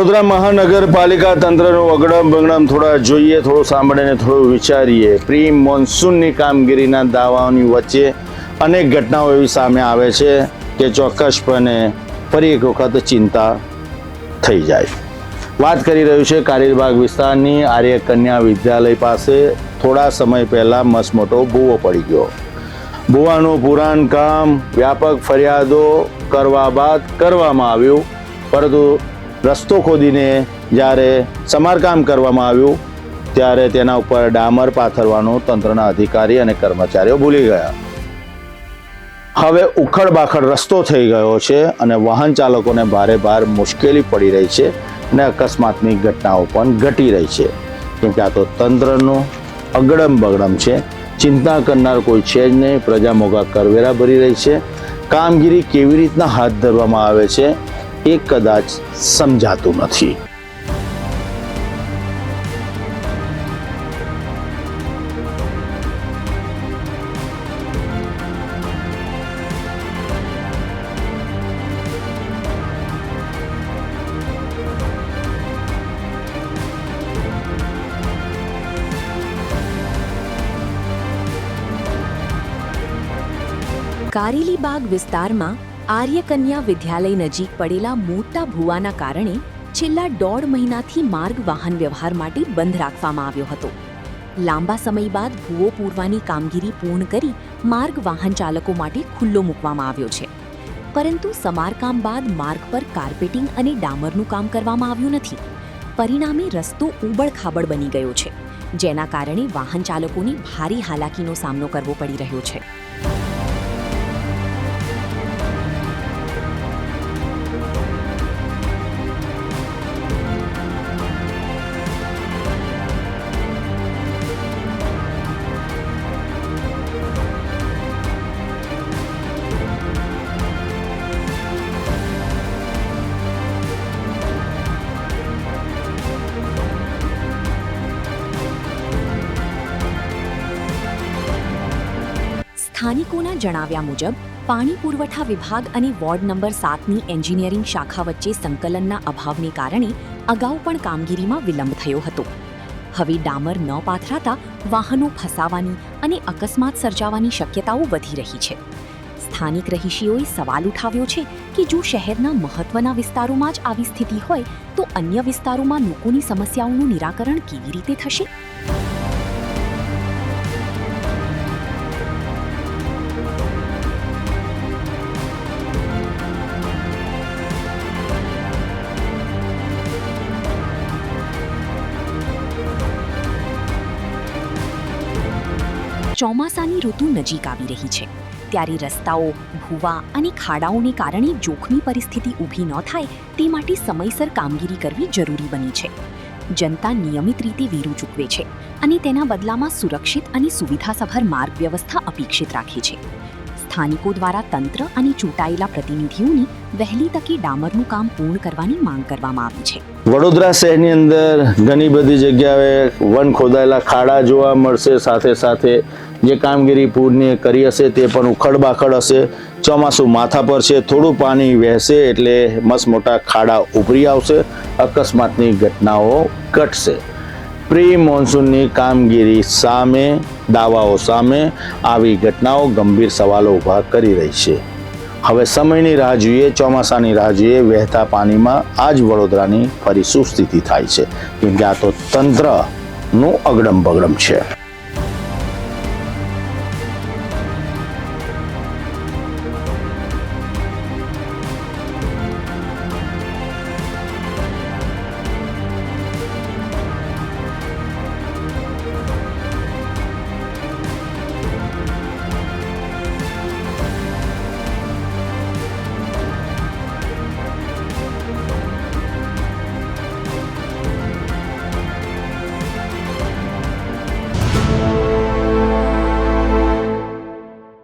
વડોદરા મહાનગરપાલિકા તંત્રનું અગડમ બગડમ થોડા જોઈએ, થોડું સાંભળીને થોડું વિચારીએ. પ્રી મોન્સૂનની કામગીરીના દાવાઓની વચ્ચે અનેક ઘટનાઓ એવી સામે આવે છે કે ચોક્કસપણે ફરી એક વખત ચિંતા થઈ જાય. વાત કરી રહ્યું છે કારેલીબાગ વિસ્તારની આર્ય કન્યા વિદ્યાલય પાસે થોડા સમય પહેલા મસમોટો ભૂવો પડી ગયો. ભૂવાનું પુરાણ કામ વ્યાપક ફરિયાદો કરવા બાદ કરવામાં આવ્યું, પરંતુ રસ્તો ખોદીને જ્યારે સમારકામ કરવામાં આવ્યું ત્યારે તેના ઉપર ડામર પાથરવાનું તંત્રના અધિકારી અને કર્મચારીઓ ભૂલી ગયા. હવે ઉખડ-બાખડ રસ્તો થઈ ગયો છે અને વાહન ચાલકોને ભારે મુશ્કેલી પડી રહી છે અને અકસ્માતની ઘટનાઓ પણ ઘટી રહી છે, કેમ કે આ તો તંત્રનું અગડમ બગડમ છે. ચિંતા કરનાર કોઈ છે જ નહીં. પ્રજા મોંઘા કરવેરા ભરી રહી છે. કામગીરી કેવી રીતના હાથ ધરવામાં આવે છે એ કદાચ સમજાતું નથી. કારેલીબાગ વિસ્તારમાં આર્ય કન્યા વિદ્યાલય નજીક પડેલા મોટા ભૂવાના કારણે છેલ્લા 1.5 મહિનાથી માર્ગ વાહન વ્યવહાર માટે બંધ રાખવામાં આવ્યો હતો. લાંબા સમય બાદ ભૂવો પૂરવાની કામગીરી પૂર્ણ કરી માર્ગ વાહન ચાલકો માટે ખુલ્લો મૂકવામાં આવ્યો છે. પરંતુ સમારકામ બાદ માર્ગ પર કાર્પેટિંગ અને ડામરનું કામ કરવામાં આવ્યું નથી. પરિણામે રસ્તો ઉબડ-ખાબડ બની ગયો છે, જેના કારણે વાહન ચાલકોને ભારે હાલાકીનો સામનો કરવો પડી રહ્યો છે. સ્થાનિકોના જણાવ્યા મુજબ પાણી પુરવઠા વિભાગ અને વોર્ડ નંબર 7ની એન્જિનિયરિંગ શાખા વચ્ચે સંકલનના અભાવને કારણે અગાઉ પણ કામગીરીમાં વિલંબ થયો હતો. હવે ડામર ન પાથરાતા વાહનો ફસાવાની અને અકસ્માત સર્જાવાની શક્યતાઓ વધી રહી છે. સ્થાનિક રહીશીઓએ સવાલ ઉઠાવ્યો છે કે જો શહેરના મહત્વના વિસ્તારોમાં જ આવી સ્થિતિ હોય તો અન્ય વિસ્તારોમાં લોકોની સમસ્યાઓનું નિરાકરણ કેવી રીતે થશે? ચોમાસાની ઋતુ નજીક આવી રહી છે, ત્યારે રસ્તાઓ, ભૂવા અને ખાડાઓને કારણે જોખમી પરિસ્થિતિ ઊભી ન થાય તે માટે સમયસર કામગીરી કરવી જરૂરી બની છે. જનતા નિયમિત રીતે વેરો ચૂકવે છે અને તેના બદલામાં સુરક્ષિત અને સુવિધાસભર માર્ગ વ્યવસ્થા અપેક્ષિત રાખે છે. સ્થાનિકો દ્વારા તંત્ર અને ચૂંટાયેલા પ્રતિનિધિઓની વહેલી તકે ડામરનું કામ પૂર્ણ કરવાની માંગ કરવામાં આવી છે. વડોદરા શહેરની અંદર ઘણી બધી જગ્યાએ વન ખોદાયેલા ખાડા જોવા મળશે. સાથે સાથે જે કામગીરી પૂર્ણ કરી હશે તે પણ ઉખડ-બાખડ હશે. ચોમાસું માથા પર છે, થોડું પાણી વહેશે એટલે મસમોટા ખાડા ઉભરી આવશે, અકસ્માતની ઘટનાઓ ઘટશે. પ્રી મોન્સૂનની કામગીરી સામે, દાવાઓ સામે આવી ઘટનાઓ ગંભીર સવાલો ઊભા કરી રહી છે. હવે સમયની રાહ જોઈએ, ચોમાસાની રાહ જોઈએ. વહેતા પાણીમાં આજ વડોદરાની ફરી શું સ્થિતિ થાય છે, કેમ કે આ તો તંત્રનું અગડમ બગડમ છે.